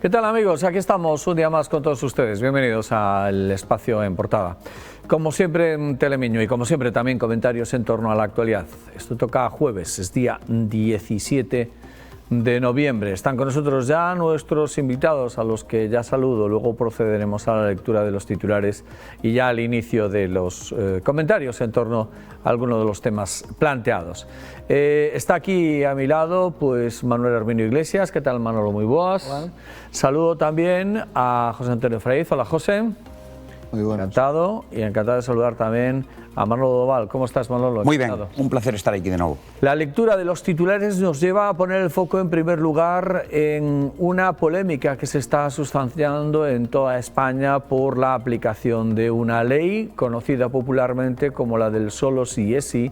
¿Qué tal, amigos? Aquí estamos un día más con todos ustedes. Bienvenidos al Espacio en Portada. Como siempre, Telemiño, y como siempre también comentarios en torno a la actualidad. Esto toca jueves, es día 17 de noviembre. Están con nosotros ya nuestros invitados, a los que ya saludo. Luego procederemos a la lectura de los titulares y ya al inicio de los comentarios en torno a algunos de los temas planteados. Está aquí a mi lado pues Manuel Herminio Iglesias. ¿Qué tal, Manolo? Muy buenas. Hola. Saludo también a José Antonio Fraiz. Hola, José. Muy buenas. Encantado, y encantado de saludar también a Manolo Doval. ¿Cómo estás, Manolo? Muy bien, un placer estar aquí de nuevo. La lectura de los titulares nos lleva a poner el foco en primer lugar en una polémica que se está sustanciando en toda España por la aplicación de una ley conocida popularmente como la del solo sí es sí,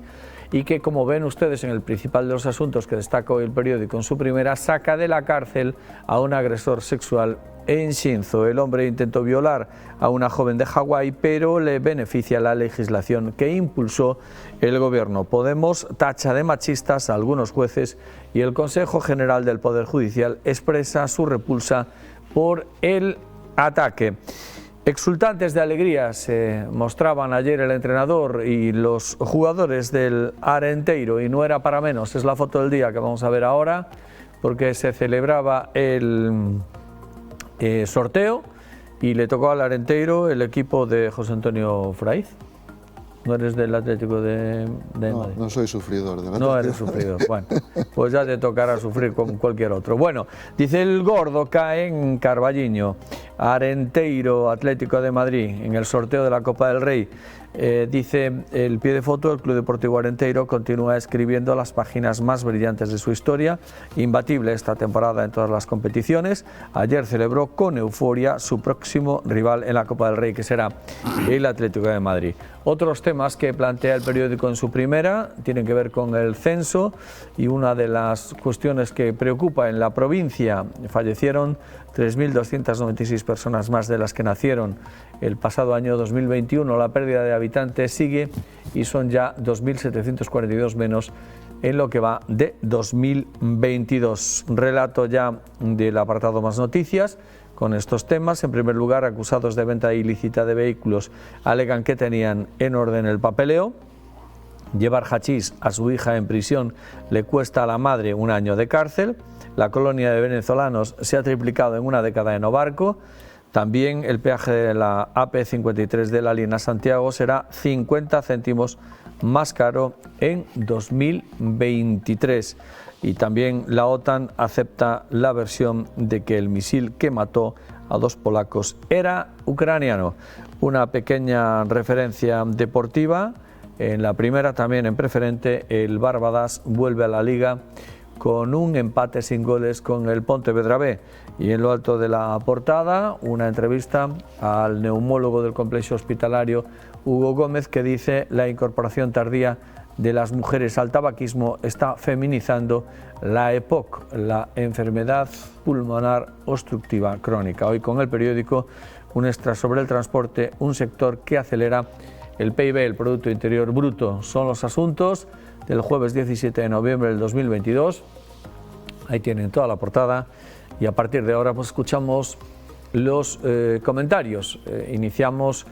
y que, como ven ustedes en el principal de los asuntos que destaca hoy el periódico en su primera, saca de la cárcel a un agresor sexual en Shinzo. El hombre intentó violar a una joven de Hawái, pero le beneficia la legislación que impulsó el gobierno. Podemos tacha de machistas a algunos jueces y el Consejo General del Poder Judicial expresa su repulsa por el ataque. Exultantes de alegría se mostraban ayer el entrenador y los jugadores del Arenteiro, y no era para menos. Es la foto del día que vamos a ver ahora, porque se celebraba el sorteo y le tocó al Arenteiro el equipo de José Antonio Fraiz. ¿No eres del Atlético de Madrid? No soy sufridor del Atlético. No eres sufridor. Bueno, pues ya te tocará sufrir con cualquier otro. Bueno, dice el gordo cae en Carballiño. Arenteiro, Atlético de Madrid, en el sorteo de la Copa del Rey. Dice el pie de foto: el Club Deportivo Arenteiro continúa escribiendo las páginas más brillantes de su historia, imbatible esta temporada en todas las competiciones. Ayer celebró con euforia su próximo rival en la Copa del Rey, que será el Atlético de Madrid. Otros temas que plantea el periódico en su primera tienen que ver con el censo, y una de las cuestiones que preocupa en la provincia: fallecieron 3.296 personas más de las que nacieron el pasado año 2021. La pérdida de habitantes sigue y son ya 2.742 menos en lo que va de 2022. Relato ya del apartado Más Noticias con estos temas. En primer lugar, acusados de venta ilícita de vehículos alegan que tenían en orden el papeleo. Llevar hachís a su hija en prisión le cuesta a la madre 1 año de cárcel. La colonia de venezolanos se ha triplicado en una década en Obarco. También el peaje de la AP53 de la línea Santiago será 50 céntimos más caro en 2023. Y también la OTAN acepta la versión de que el misil que mató a 2 polacos era ucraniano. Una pequeña referencia deportiva. En la primera, también en preferente, el Barbadas vuelve a la Liga con un empate sin goles con el Pontevedra B. Y en lo alto de la portada, una entrevista al neumólogo del complejo hospitalario Hugo Gómez, que dice: la incorporación tardía de las mujeres al tabaquismo está feminizando la EPOC, la enfermedad pulmonar obstructiva crónica. Hoy con el periódico un extra sobre el transporte, un sector que acelera el PIB, el Producto Interior Bruto. Son los asuntos del jueves 17 de noviembre del 2022. Ahí tienen toda la portada, y a partir de ahora pues escuchamos los comentarios. Iniciamos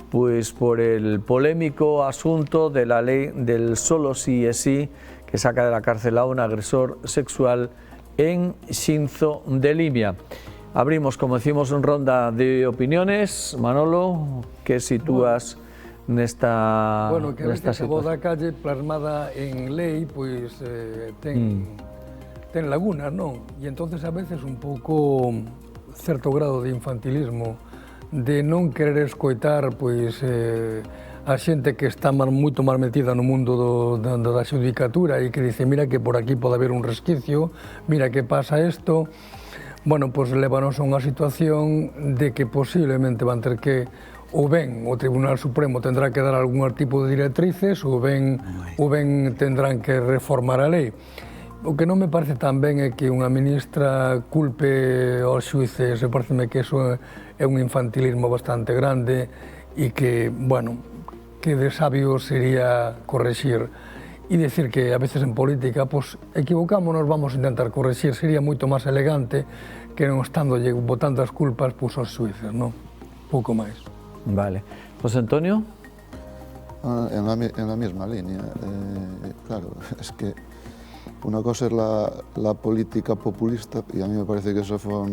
pues por el polémico asunto de la ley del solo sí es sí, que saca de la cárcel a un agresor sexual en Shinzo de Limia. Abrimos, como decimos, una ronda de opiniones. Manolo, ¿qué sitúas nesta Bueno, que a veces a voz situación? da calle plasmada en lei, pois ten lagunas, non? E entonces a veces un pouco certo grado de infantilismo, de non querer escoitar pois a xente que está moito máis metida no mundo da xudicatura e que dice: mira que por aquí pode haber un resquicio, mira que pasa isto. Bueno, pois lévanos a unha situación de que posiblemente van ter que, ou ben o Tribunal Supremo tendrá que dar algún tipo de directrices, ou ben tendrán que reformar a lei. O que non me parece tan ben é que unha ministra culpe aos xuíces. Pareceme que iso é un infantilismo bastante grande e que, bueno, que de sabio sería correxir e decir que a veces en política, pois, equivocámonos, vamos a intentar correxir. Sería moito máis elegante que non estando botando as culpas pois aos xuíces, non? Pouco máis. Vale. José Antonio. En la misma línea. Claro, es que una cosa es la política populista, y a mí me parece que eso fue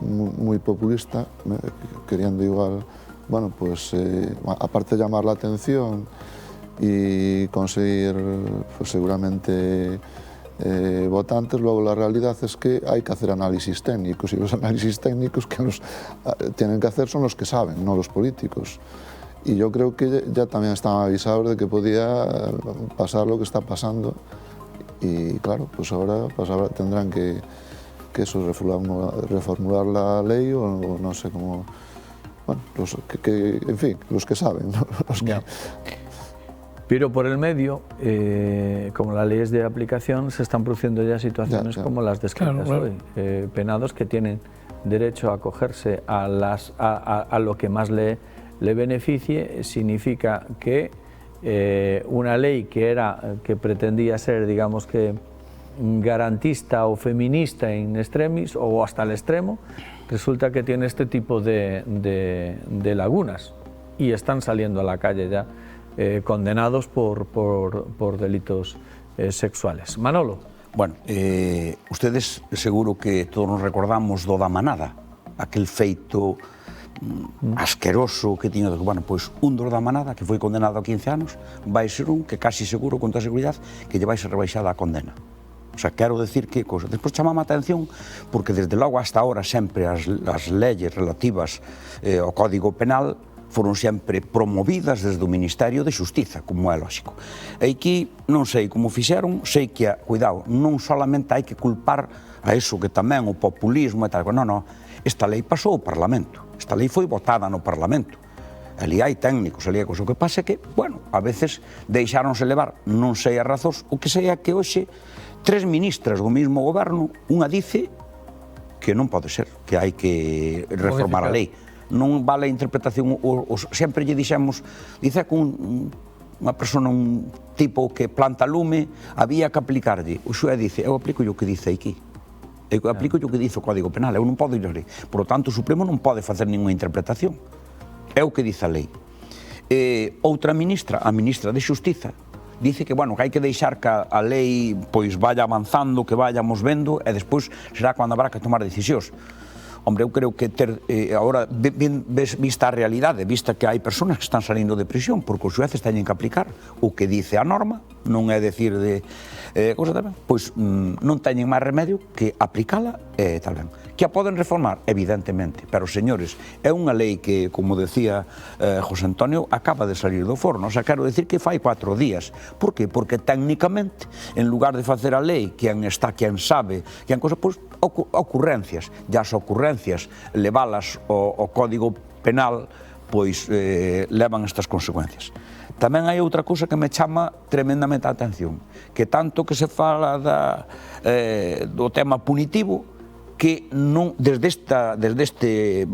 muy populista, queriendo igual, bueno, pues aparte de llamar la atención y conseguir pues, seguramente votantes, luego la realidad es que hay que hacer análisis técnicos, y los análisis técnicos que tienen que hacer son los que saben, no los políticos. Y yo creo que ya también estaban avisados de que podía pasar lo que está pasando. Y claro, pues ahora tendrán que eso, reformular la ley o no sé cómo. Bueno, en fin, los que saben, ¿no? Los que... Pero por el medio, como las leyes de aplicación, se están produciendo ya situaciones como las descritas hoy. Penados que tienen derecho a acogerse a lo que más le beneficie, significa que una ley que pretendía ser, digamos que, garantista o feminista en extremis o hasta el extremo, resulta que tiene este tipo de lagunas y están saliendo a la calle ya condenados por delitos sexuales. Manolo. Bueno, ustedes seguro que todos nos recordamos do da manada, aquel feito asqueroso que tiña, bueno, pois un dos da manada que foi condenado a 15 anos vai ser un que casi seguro, con toda seguridade, que lle vai ser rebaixada a condena. O sea, quero decir que cosa. Despois chamame a atención porque desde logo hasta ahora sempre as leyes relativas ao Código Penal foron sempre promovidas desde o Ministerio de Xustiza, como é lógico. E aquí non sei como fixeron, sei que, cuidado, non solamente hai que culpar a eso que tamén o populismo e tal, non, esta lei pasou ao Parlamento, esta lei foi votada no Parlamento, ali hai técnicos, ali hai cosa. O que pasa é que, bueno, a veces deixáronse levar, non sei as razóns, o que sei é que hoxe 3 ministras do mesmo goberno, unha dice que non pode ser, que hai que reformar a lei. Non vale a interpretación, sempre lle dixemos, dice que unha persona, un tipo que planta lume, había que aplicarlle. O xuez dice, eu aplico o que dice aquí. Eu aplico o que dice o Código Penal, eu non podo ir a lei. Por lo tanto, o Supremo non pode facer ninguna interpretación. É o que dice a lei. Outra ministra, a ministra de Xustiza, dice que, bueno, que hai que deixar que a lei pois vaya avanzando, que vayamos vendo, e despois será cando habrá que tomar decisións. Hombre, eu creo que agora, vista a realidade, vista que hai persoas que están salindo de prisión, porque os xueces teñen que aplicar o que dice a norma, non é decir de cosa tamén, pois non teñen máis remedio que aplicala e tal ben. Que a poden reformar? Evidentemente, pero, señores, é unha lei que, como decía José Antonio, acaba de salir do forno, o sea, quero decir que fai 4 días. Por qué? Porque técnicamente, en lugar de facer a lei, quen está, quen sabe, quen cosa, pois, ocurrencias, e as ocurrencias levalas ao Código Penal, pois levan estas consecuencias. Tamén hai outra cousa que me chama tremendamente a atención, que tanto que se fala do tema punitivo, que non, desde este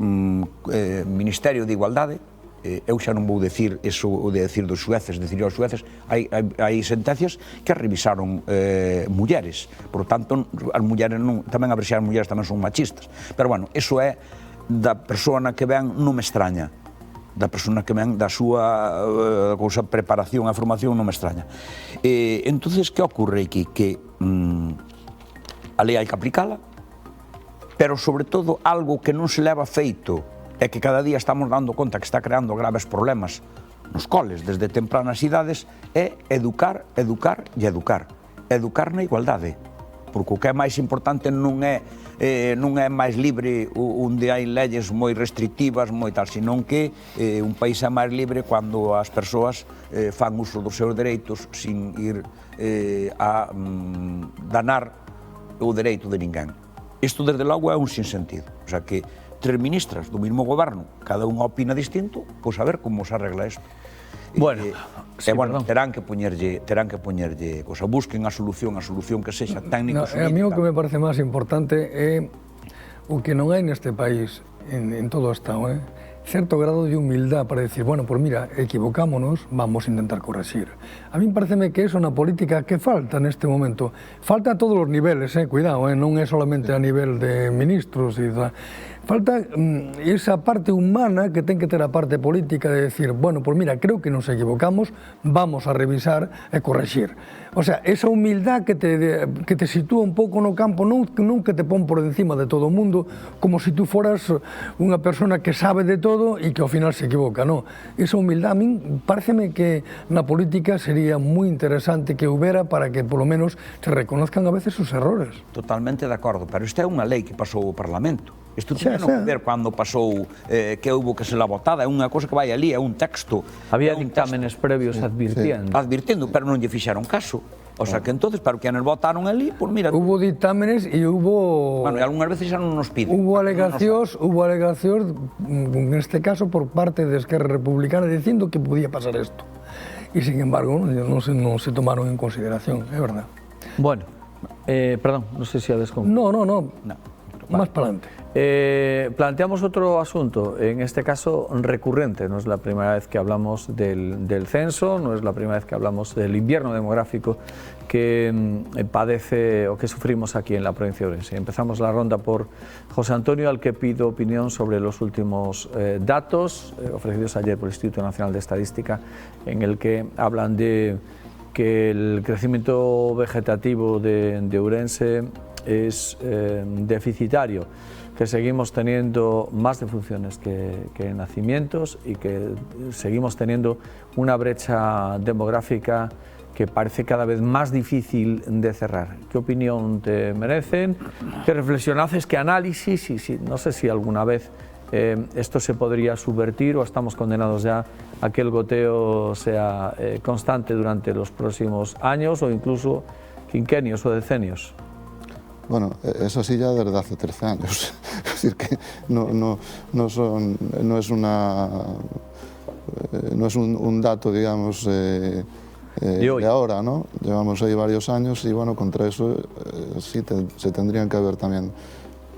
Ministerio de Igualdade, eu xa non vou decir eso de decir dos xueces, decir aos xueces, hai sentencias que revisaron mulleres, por tanto, as mulleres non, tamén a ver se as mulleres tamén son machistas, pero bueno, eso é da persona que ven, non me extraña, da persona que ven, da súa preparación, a formación, non me extraña. Entonces, que ocorre aquí? Que a lei hai que aplicala, pero, sobre todo, algo que non se leva feito é que cada día estamos dando conta que está creando graves problemas nos coles, desde tempranas idades, é educar, educar e educar. Educar na igualdade, porque o que é máis importante non é máis libre onde hai leyes moi restrictivas, moi tal, senón que un país é máis libre cando as persoas fan uso dos seus dereitos sin ir a danar o dereito de ninguén. Isto, desde logo, é un sinsentido. O sea que 3 ministras do mesmo goberno, cada unha opina distinto, pois a ver como se arregla isto. Bueno, terán que poñerlle, cosa, busquen a solución que sexa técnico. A mí o que me parece máis importante é o que non hai neste país, en todo o Estado, cierto grado de humildad para decir, bueno, pues mira, equivocámonos, vamos a intentar corregir. A mí pareceme que é unha política que falta neste momento. Falta a todos os niveles, cuidado, non é solamente a nivel de ministros. Falta esa parte humana que ten que ter a parte política de decir, bueno, pues mira, creo que nos equivocamos, vamos a revisar e corregir. O sea, esa humildad que te sitúa un pouco no campo, non que te pon por encima de todo o mundo, como se tú foras unha persona que sabe de todo e que ao final se equivoca, non. Esa humildad, a min, pareceme que na política sería moi interesante que houbera para que, polo menos, se reconozcan a veces os errores. Totalmente de acordo, pero isto é unha lei que pasou o Parlamento. Isto tiene que ver cando pasou que houve que se la votada, é unha cosa que vai ali, é un texto. Había dictámenes previos advirtiendo. Advirtiendo, pero non lle fixeron caso. O sea que entonces, para que nos votaron ali, pues mira... Hubo dictámenes e hubo... Bueno, e algunhas veces xa non nos piden. Hubo alegacións, en este caso, por parte de Esquerra Republicana, dicindo que podía pasar isto. E, sin embargo, non se tomaron en consideración, é verdad. Bueno, perdón, non sei se a desconcluir. No. Más para adelante. Planteamos otro asunto, en este caso recurrente. No es la primera vez que hablamos del censo, no es la primera vez que hablamos del invierno demográfico que padece o que sufrimos aquí en la provincia de Ourense. Empezamos la ronda por José Antonio, al que pido opinión sobre los últimos datos ofrecidos ayer por el Instituto Nacional de Estadística, en el que hablan de que el crecimiento vegetativo de Ourense es deficitario, que seguimos teniendo más defunciones que nacimientos y que seguimos teniendo una brecha demográfica que parece cada vez más difícil de cerrar. ¿Qué opinión te merecen? ¿Qué reflexión haces? ¿Qué análisis? Y no sé si alguna vez esto se podría subvertir o estamos condenados ya a que el goteo sea constante durante los próximos años o incluso quinquenios o decenios. Bueno, eso sí ya desde hace 13 años. Es decir, que no es un dato, digamos, de ahora, ¿no? Llevamos ahí varios años y, bueno, contra eso sí se tendrían que haber también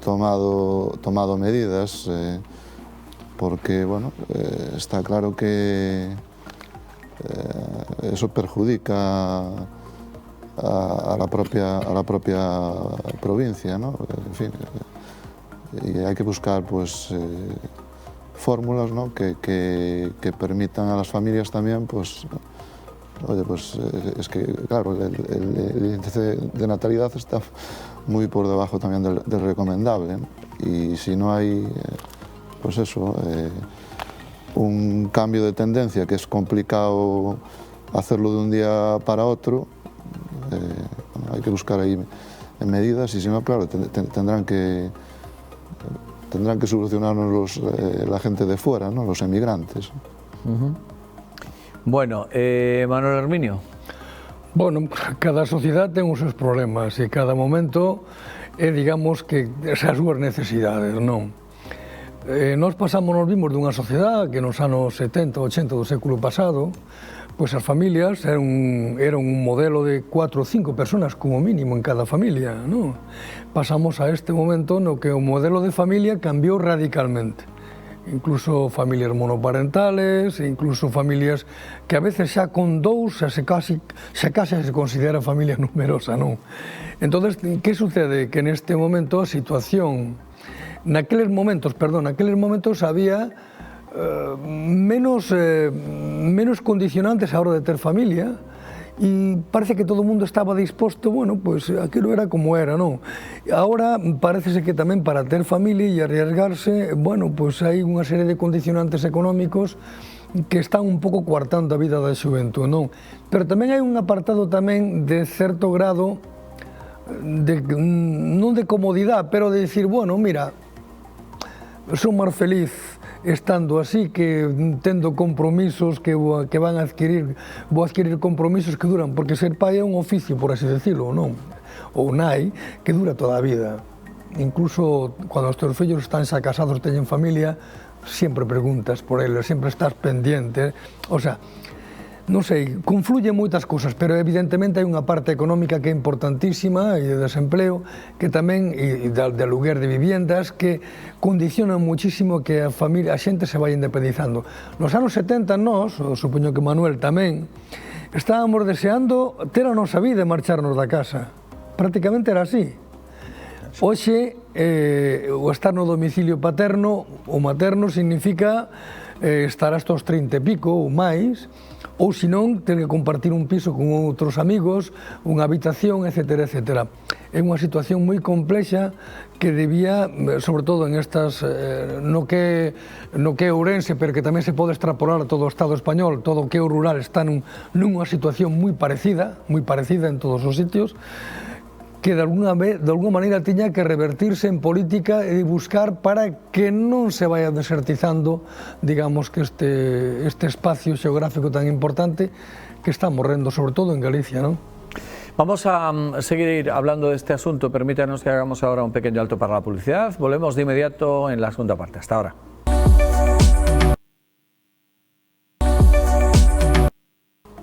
tomado medidas, porque, bueno, está claro que eso perjudica a la propia provincia, ¿no? En fin, y hay que buscar, pues, fórmulas, ¿no? que permitan a las familias también, pues, oye, pues es que, claro, el índice de natalidad está muy por debajo también del recomendable, ¿no? Y si no hay, pues eso, un cambio de tendencia, que es complicado hacerlo de un día para otro, hay que buscar ahí medidas y si no, claro, tendrán que solucionarnos la gente de fuera, ¿no? Los emigrantes. Bueno, Manuel Herminio. Bueno, cada sociedade ten os seus problemas e cada momento digamos, que esas súas necesidades, non? Nos vimos dunha sociedade que nos anos 70, 80 do século pasado, pois as familias eran un modelo de 4 ou 5 personas como mínimo en cada familia, non? Pasamos a este momento no que o modelo de familia cambiou radicalmente. Incluso familias monoparentales, incluso familias que a veces xa con dous xa case se considera familia numerosa, non? Entonces, que sucede? Que neste momento a situación, naqueles momentos había menos condicionantes a hora de ter familia e parece que todo o mundo estaba disposto, bueno, pois aquilo era como era, non? Ahora parecese que tamén para ter familia e arriesgarse, bueno, pois hai unha serie de condicionantes económicos que están un pouco coartando a vida da xuventude, non? Pero tamén hai un apartado tamén de certo grado non de comodidade, pero de decir, bueno, mira, son máis feliz estando así, que tendo compromisos que van a adquirir, vou adquirir compromisos que duran, porque ser pai é un oficio, por así decirlo, non? Ou nai, que dura toda a vida. Incluso cando os teus fillos están xa casados, teñen familia, sempre preguntas por eles, sempre estás pendiente. O sea, non sei, confluyen moitas cousas, pero evidentemente hai unha parte económica que é importantísima e de desempleo, que tamén, e de aluguer de viviendas, que condicionan muchísimo que a xente se vai independizando. Nos anos 70 nós, supoño que Manuel tamén, estábamos deseando ter a nosa vida e marcharnos da casa. Prácticamente era así. Hoxe, o estar no domicilio paterno ou materno significa estar hasta os 30 e pico ou máis, ou senón ter que compartir un piso con outros amigos, unha habitación, etc. etc. É unha situación moi complexa que debía, sobre todo en estas, no que é Ourense, pero que tamén se pode extrapolar a todo o Estado español, todo o que é o rural está nunha situación moi parecida en todos os sitios, que de alguna maneira tiña que revertirse en política e buscar para que non se vaya desertizando, digamos, que este espacio xeográfico tan importante que está morrendo, sobre todo en Galicia, ¿no? Vamos a seguir hablando de este asunto. Permítanos que hagamos ahora un pequeño alto para la publicidad. Volvemos de inmediato en la segunda parte. Hasta ahora.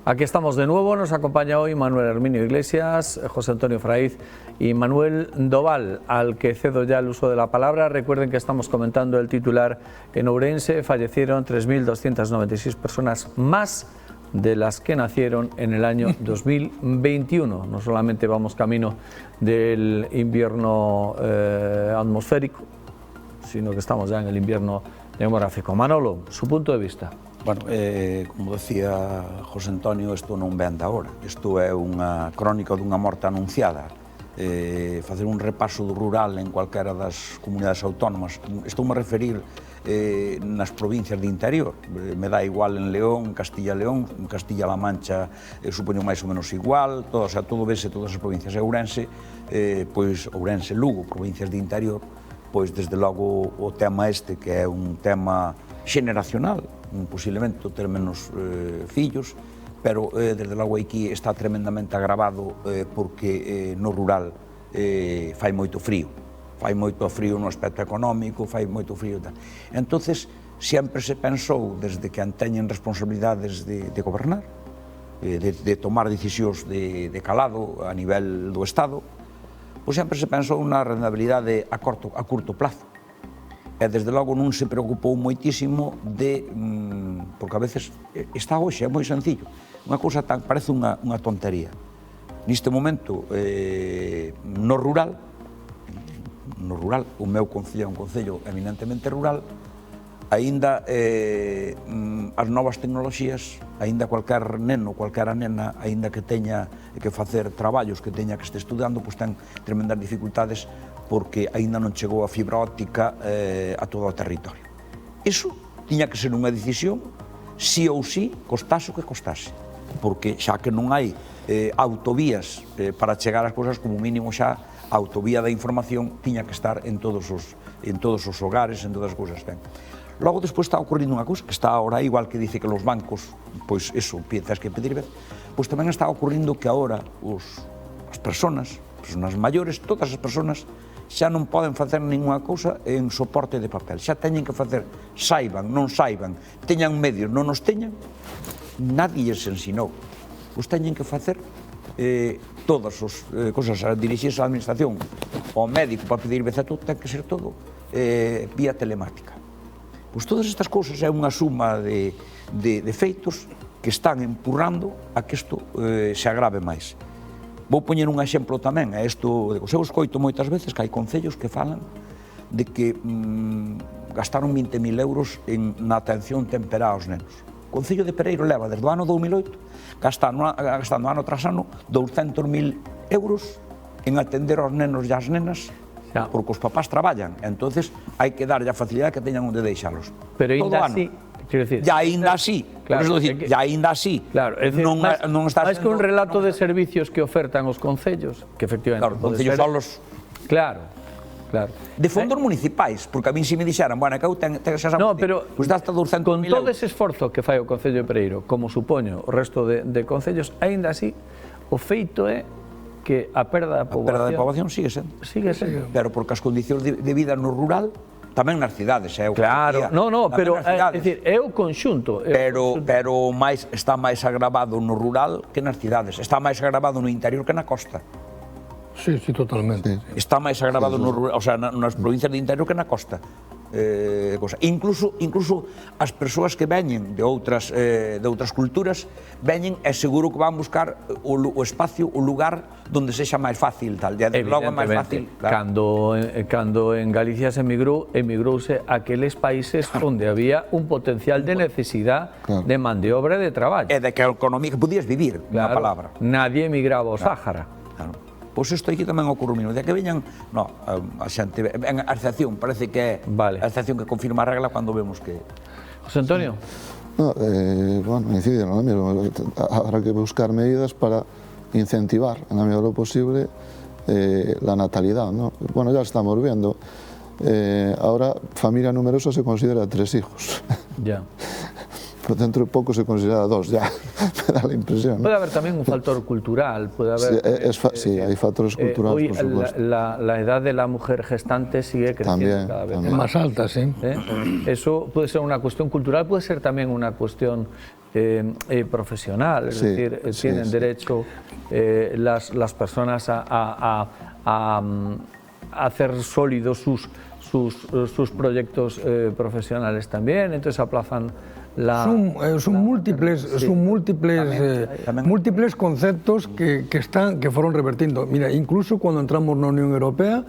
Aquí estamos de nuevo, nos acompaña hoy Manuel Herminio Iglesias, José Antonio Fraiz y Manuel Doval, al que cedo ya el uso de la palabra. Recuerden que estamos comentando el titular: en Ourense fallecieron 3.296 personas más de las que nacieron en el año 2021. No solamente vamos camino del invierno atmosférico, sino que estamos ya en el invierno demográfico. Manolo, su punto de vista. Bueno, como decía José Antonio, isto non ven da hora. Isto é unha crónica dunha morte anunciada. Facer un repaso do rural en cualquera das comunidades autónomas. Estou-me a referir nas provincias de interior. Me dá igual en León, en Castilla-León, en Castilla-La Mancha, supoño máis ou menos igual, todo vese, todas as provincias. Ourense, pois Ourense, Lugo, provincias de interior, pois desde logo o tema este, que é un tema xeneracional, posiblemente ter menos fillos, pero desde logo aquí está tremendamente agravado porque no rural fai moito frío no aspecto económico, fai moito frío. Entonces, sempre se pensou, desde que teñen responsabilidades de gobernar, de tomar decisións de calado a nivel do Estado, pois sempre se pensou na rentabilidade a curto plazo. E desde logo non se preocupou moitísimo porque a veces está hoxe, é moi sencillo, unha cousa parece unha tontería. Neste momento, no rural, o meu concello é un concello eminentemente rural, aínda as novas tecnoloxías, aínda cualquier neno, cualquiera nena, aínda que teña que facer traballos, que teña que este estudando, pois ten tremendas dificultades porque aínda non chegou a fibra óptica a todo o territorio. Iso tiña que ser unha decisión, sí ou sí, costase o que costase, porque xa que non hai autovías para chegar ás cousas, como mínimo xa a autovía da información tiña que estar en todos os hogares, en todas as cousas. Logo, despois está ocurrindo unha cousa que está ahora, igual que dice que los bancos, pois eso, tens que pedir, pois tamén está ocurrindo que ahora as persoas maiores, todas as persoas, xa non poden facer ninguna cousa en soporte de papel, xa teñen que facer, saiban, non saiban, teñan medios, non os teñan, nadie lles ensinou, pois teñen que facer todas as cousas, a dirixirse á administración, ao médico para pedir todo, ten que ser todo vía telemática. Pois todas estas cousas é unha suma de feitos que están empurrando a que isto se agrave máis. Vou poñer un exemplo tamén, isto, eu escoito moitas veces que hai concellos que falan de que gastaron 20.000 euros na atención temperá aos nenos. O Concello de Pereiro leva desde o ano 2008 gastando ano tras ano 200.000 euros en atender aos nenos e ás nenas, porque os papás traballan, entonces hai que darlle a facilidade que teñan onde deixalos. Pero ainda así, quero dicir, ya ainda así, claro, ainda así, claro, non está máis que un relato de servicios que ofertan os concellos, que efectivamente claro, os concellos son los... Claro. De fondos municipais, porque a mí se me dixeran, bueno, que eu ten xa sabe, no, pero pues dá hasta 200.000 con todo ese esforzo que fai o Concello de Pereiro, como supoño o resto de concellos, aínda así, o feito é que a perda da poboación... A perda da poboación sigue sendo. Sigue sendo. Pero porque as condicións de vida no rural tamén nas cidades, é o que Claro, decía, no, tamén pero nas cidades. é dicir, é o conxunto. Pero está máis agravado no rural que nas cidades, está máis agravado no interior que na costa. Sí, sí, totalmente. Sí. Está máis agravado no rural, o sea, nas provincias de interior que na costa. Incluso as persoas que veñen de outras culturas veñen e seguro que van buscar o espacio, o lugar onde sexa máis fácil, tal, e logo é máis fácil. Claro. Cando en Galicia se emigrouse a aqueles países onde había un potencial de necesidade de man de obra e de traballo. E de que a economía que podías vivir, unha palabra. Nadie emigraba ao Sáhara. Claro. Pois isto aquí tamén ocorre o mismo, de que veñan, a xente, a excepción, parece que é a excepción que confirma a regla cando vemos que... José Antonio. No, bueno, incide en lo mismo. Habrá que buscar medidas para incentivar en la medida de lo posible la natalidad, ¿no? Bueno, ya estamos viendo. Ahora, familia numerosa se considera 3 hijos. Ya. Pero dentro de poco se considera 2 ya, me da la impresión, ¿no? Puede haber también un factor cultural, puede haber... Sí, hay factores culturales, hoy por supuesto. La edad de la mujer gestante sigue creciendo cada vez también. Es más alta, sí. Eso puede ser una cuestión cultural, puede ser también una cuestión profesional, es decir, tienen derecho las personas a hacer sólidos sus proyectos profesionales también, entonces aplazan son múltiples conceptos que fueron revertindo. Mira, incluso cuando entramos na Unión Europea,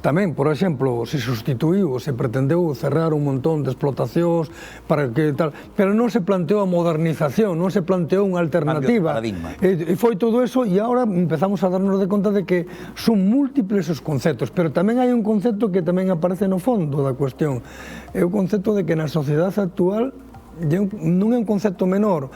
tamén, por exemplo, se sustituiu, se pretendeu cerrar un montón de explotacións para que tal, pero non se planteou a modernización, non se planteou unha alternativa. E foi todo eso e agora empezamos a darnos de conta de que son múltiples os conceptos, pero tamén hai un concepto que tamén aparece no fondo da cuestión. É o concepto de que na sociedade actual non é un concepto menor,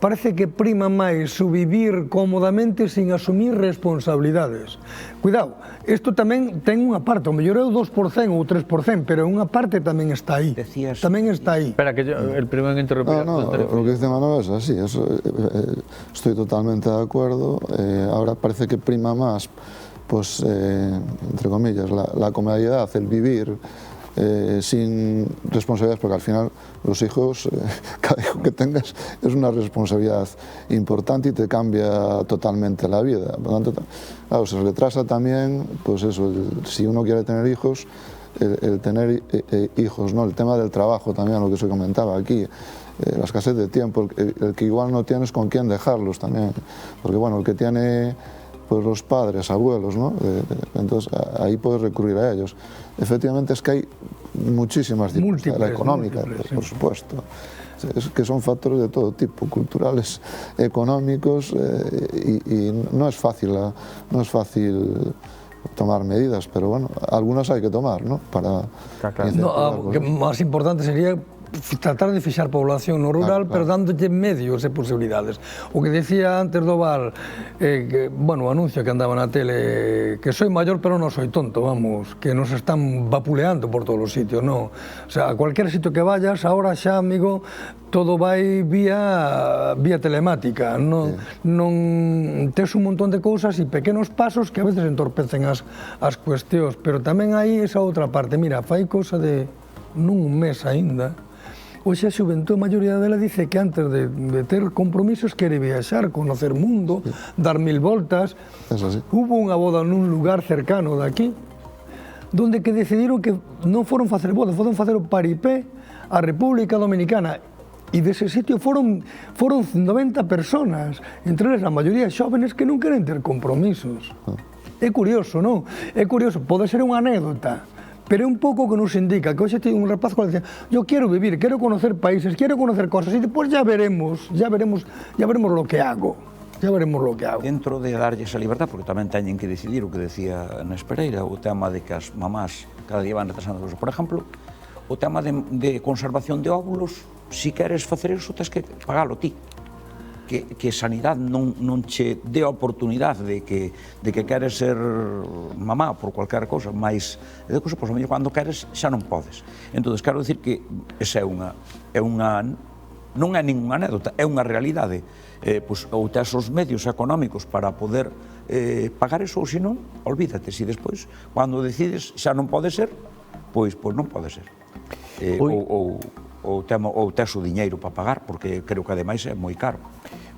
parece que prima máis o vivir cómodamente sin asumir responsabilidades. Cuidado, isto tamén ten unha parte, o mellor é o 2% ou 3%, pero unha parte tamén está aí. Tamén está aí. Espera, que yo, el primero en interrumpir. No, lo que dice Manuel es así, estoy totalmente de acuerdo. Ahora parece que prima más, pues, entre comillas, la comodidad, el vivir sin responsabilidades, porque al final los hijos, cada hijo que tengas es una responsabilidad importante y te cambia totalmente la vida. Por lo tanto, claro, se retrasa también, pues eso, si uno quiere tener hijos, el tener hijos, ¿no? El tema del trabajo también, lo que se comentaba aquí, la escasez de tiempo, el que igual no tienes con quién dejarlos también, porque bueno, el que tiene pues los padres, abuelos, ¿no? Entonces ahí puedes recurrir a ellos. Efectivamente es que hay muchísimas dificultades, la económica, por supuesto, es que son factores de todo tipo, culturales, económicos, y no es fácil tomar medidas, pero bueno, algunas hay que tomar, ¿no? Para lo que más importante sería tratar de fixar población no rural, pero dándolle medios e posibilidades. O que decía antes do Val, bueno, o anuncio que andaba na tele, que soy mayor pero non soy tonto, vamos, que nos están vapuleando por todos os sitios, non? O sea, a cualquier sitio que vayas, ahora xa, amigo, todo vai vía telemática, non tes un montón de cousas e pequenos pasos que a veces entorpecen as cuestións, pero tamén hai esa outra parte. Mira, fai cousa de non un mes aínda, hoxe a xuventude, a maioría dela dice que antes de ter compromisos quere viaxar, conocer mundo, dar 1000 voltas. Hubo unha boda nun lugar cercano de aquí, donde que decidiron que non foron facer boda, foron facer o paripé a República Dominicana, e dese sitio foron 90 personas, entre eles a maioría xóvenes que non queren ter compromisos. É curioso, non? É curioso, pode ser unha anécdota, pero é un pouco que nos indica que hoxe ten un rapaz que dice, yo quiero vivir, quiero conocer países, quiero conocer cosas, e depois ya veremos lo que hago. Ya veremos lo que hago. Dentro de darlle esa libertad, porque tamén teñen que decidir o que decía Nes Pereira, o tema de que as mamás cada día van retrasando cosas. Por exemplo, o tema de conservación de óvulos, si queres facer iso, tens que pagalo ti. Que sanidade non che dé a oportunidade de que queres ser mamá por cualquier cousa, mas de cousa, pois, a mellor cando queres xa non podes. Entón, quero dicir que esa non é ninguna anécdota, é unha realidade. Pois, ou tes os medios económicos para poder pagar eso, ou senón, olvídate, se despois, cando decides, xa non pode ser, pois non pode ser. Ou tes o diñeiro para pagar, porque creo que ademais é moi caro.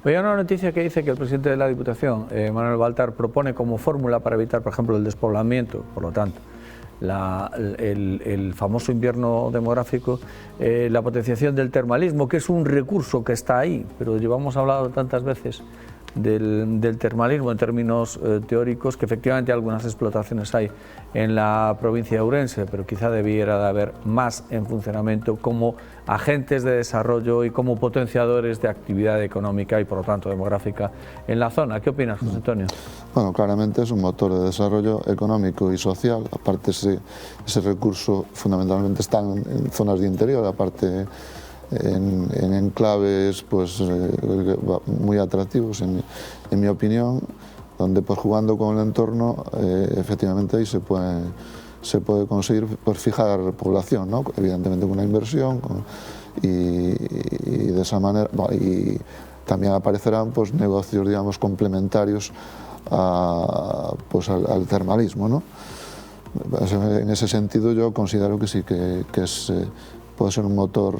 Hay una noticia que dice que el presidente de la Diputación, Manuel Baltar, propone como fórmula para evitar, por ejemplo, el despoblamiento, por lo tanto, el famoso invierno demográfico, la potenciación del termalismo, que es un recurso que está ahí, pero llevamos hablado tantas veces del termalismo en términos teóricos, que efectivamente algunas explotaciones hay en la provincia de Ourense, pero quizá debiera de haber más en funcionamiento como agentes de desarrollo y como potenciadores de actividad económica y por lo tanto demográfica en la zona. ¿Qué opinas, José Antonio? Bueno, claramente es un motor de desarrollo económico y social, aparte ese recurso fundamentalmente está en zonas de interior, aparte en enclaves pues, muy atractivos, en mi opinión, donde pues, jugando con el entorno, efectivamente ahí se puede conseguir pues, fijar población, ¿no? Evidentemente con una inversión y de esa manera, bueno, y también aparecerán pues, negocios, digamos, complementarios pues, al termalismo, ¿no? En ese sentido yo considero que sí, que puede ser un motor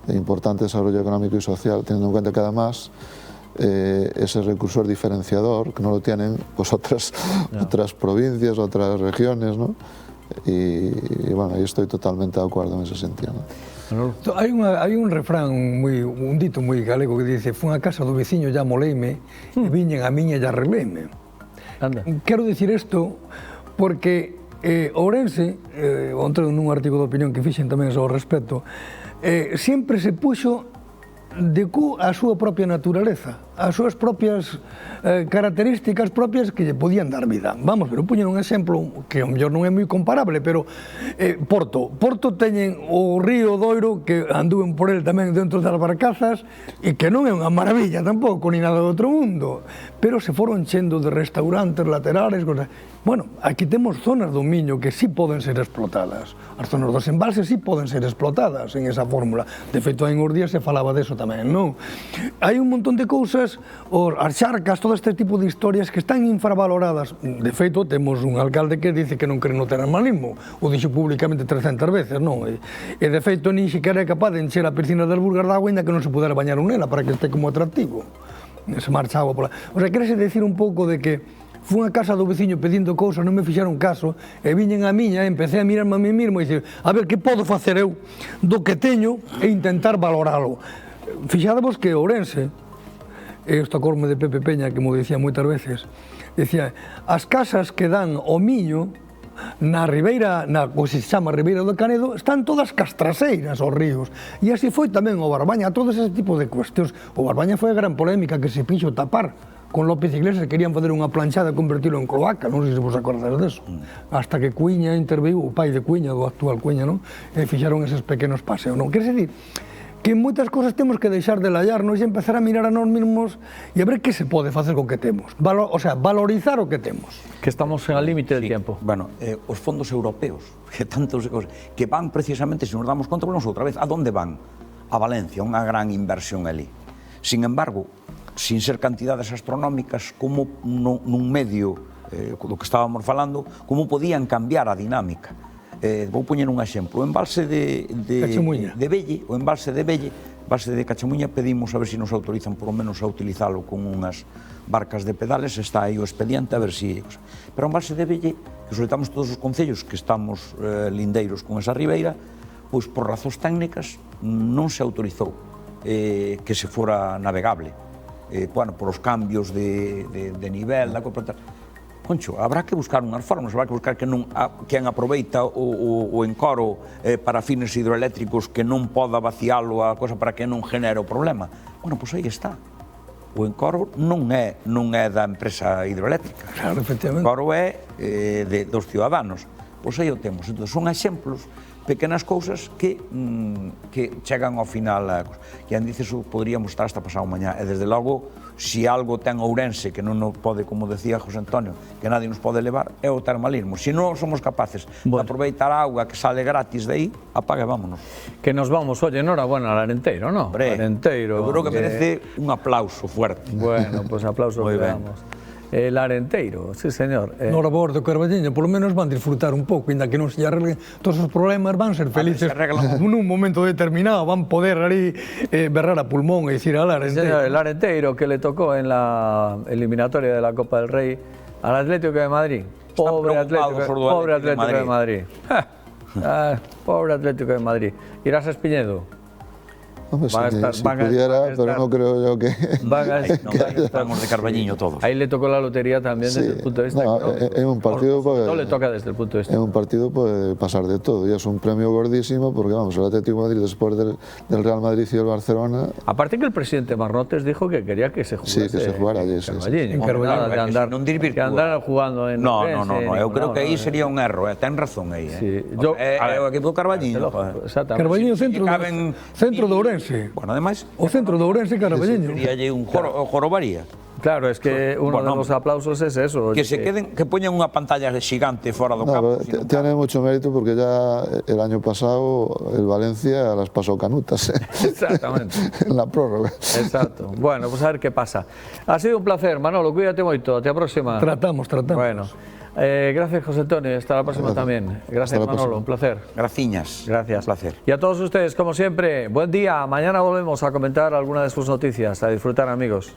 de importante desarrollo económico y social, teniendo en cuenta que además ese recurso es diferenciador, que no lo tienen pues, otras provincias, otras regiones, ¿no? Y bueno, yo estoy totalmente de acuerdo en ese sentido, ¿no? Hai un refrán, un dito moi galego que dice: fun a casa do veciño e moleime, e viñen a miña e arregleime. Quero dicir isto porque Ourense, ontre nun artigo de opinión que fixen tamén ao respecto, sempre se puxo de cu a súa propia naturaleza, as súas propias características propias que lle podían dar vida. Vamos, pero puñen un exemplo que ao mellor non é moi comparable, pero Porto teñen o río Doiro, que anduven por el tamén dentro das barcazas, e que non é unha maravilla tampouco, ni nada do outro mundo, pero se foron chendo de restaurantes laterales, cosas. Bueno, aquí temos zonas do Miño que sí poden ser explotadas. As zonas dos embalses sí poden ser explotadas en esa fórmula. De feito, en uns días se falaba deso tamén, non? Hai un montón de cousas, as charcas, todo este tipo de historias que están infravaloradas. De feito, temos un alcalde que dice que non cree no termalismo, o dixo públicamente 300 veces, non? E de feito, nin siquiera é capaz de encher a piscina del Burgas de agua, ainda que non se pudera bañar nela, para que este como atractivo. Se marcha agua pola... O sea, querese decir un pouco de que fun a casa do veciño pedindo cousas, non me fixeron caso, e viñen a miña, e empecé a mirarme a mí mismo e dicir, a ver, que podo facer eu do que teño e intentar valoralo. Fixadevos que Ourense, isto acorme de Pepe Peña, que mo dicía moitas veces, dicía, as casas que dan o Miño, na ribeira, o que se chama Ribeira do Canedo, están todas castraseiras aos ríos. E así foi tamén o Barbaña, todos ese tipo de cuestións. O Barbaña foi a gran polémica que se fixo tapar con López Iglesias, querían fazer unha planchada e convertirlo en cloaca, non sei se vos acordades deso. Hasta que Cuíña interviu, o pai de Cuíña, do actual Cuíña, non? E fixaron eses pequenos paseos, non? Quer decir, que moitas cousas temos que deixar de lallarnos e empezar a mirar a nós mesmos e a ver que se pode facer co que temos. O sea, valorizar o que temos. Que estamos al límite del tiempo. Bueno, os fondos europeos, que tantos cosas, que van precisamente, se nos damos conta, volvemos outra vez, a donde van? A Valencia, unha gran inversión ali. Sin embargo, sin ser cantidades astronómicas, como nun medio do que estábamos falando, como podían cambiar a dinámica. Vou poñer un exemplo, o embalse de Velle, o embalse de Velle, embalse de Cachamuña, pedimos a ver se nos autorizan por lo menos a utilizalo con unhas barcas de pedales, está aí o expediente, a ver se... Pero o embalse de Velle, que solicitamos todos os concellos que estamos lindeiros con esa ribeira, pois por razóns técnicas non se autorizou que se fora navegable. Bueno, por os cambios de nivel, da copa... Concho, habrá que buscar unhas formas, habrá que buscar que quen aproveita o encoro para fines hidroeléctricos que non poda vacialo a cosa para que non genere o problema. Bueno, pois aí está. O encoro non é da empresa hidroeléctrica. Claro, efectivamente. O encoro é dos ciudadanos. Pois aí o temos. Entón, son exemplos, pequenas cousas que chegan ao final. Que antes poderíamos estar hasta pasado mañá. E desde logo, se algo ten Ourense que non nos pode, como decía José Antonio, que nadie nos pode levar, é o termalismo. Se non somos capaces de aproveitar a auga que sale gratis de aí, apague, vámonos. Que nos vamos, oye, enhorabuena al Arenteiro, ¿no? Hombre, Arenteiro. Eu creo que merece un aplauso fuerte. Bueno, pues aplauso que damos. el Arenteiro, sí señor. No labor do Carballiño, por lo menos van disfrutar un pouco, ainda que non se lle arreglen todos os problemas, van ser felices nun momento determinado, van poder ali berrar a pulmón e dicir al Arenteiro. Señor, el Arenteiro que le tocó en la eliminatoria de la Copa del Rey al Atlético de Madrid. Pobre Atlético de Madrid. Pobre Atlético de Madrid. Irás a Espiñedo. Hombre, si pudiera, pero no creo yo que... Estamos de Carballiño todos. Ahí le tocó la lotería también desde el punto de vista económico. En un partido no le toca desde el punto de vista. En un partido puede pasar de todo y es un premio gordísimo porque, vamos, el Atlético de Madrid después del Real Madrid y el Barcelona... Aparte que el presidente Marnotes dijo que quería que se jugase. Sí, que se jugara allí, en Carballiño. Que andar jugando en No, eu creo que aí sería un erro, ten razón aí. É o equipo do Carballiño. Carballiño centro de Ourense. Bueno, además, o centro de Ourense e Carballiño. Sería un jorobaría. Claro, es que uno de los aplausos es eso. Que se queden, que poñan unha pantalla gigante fora do campo. Tiene mucho mérito porque ya el año pasado el Valencia las pasó canutas. Exactamente. En la prórroga. Exacto. Bueno, pues a ver qué pasa. Ha sido un placer, Manolo, cuídate moito, hasta a próxima. Tratamos. Bueno. Gracias, José Antonio. Hasta la próxima también. Gracias, Manolo. Un placer. Graciñas. Gracias. Un placer. Y a todos ustedes, como siempre, buen día. Mañana volvemos a comentar alguna de sus noticias. A disfrutar, amigos.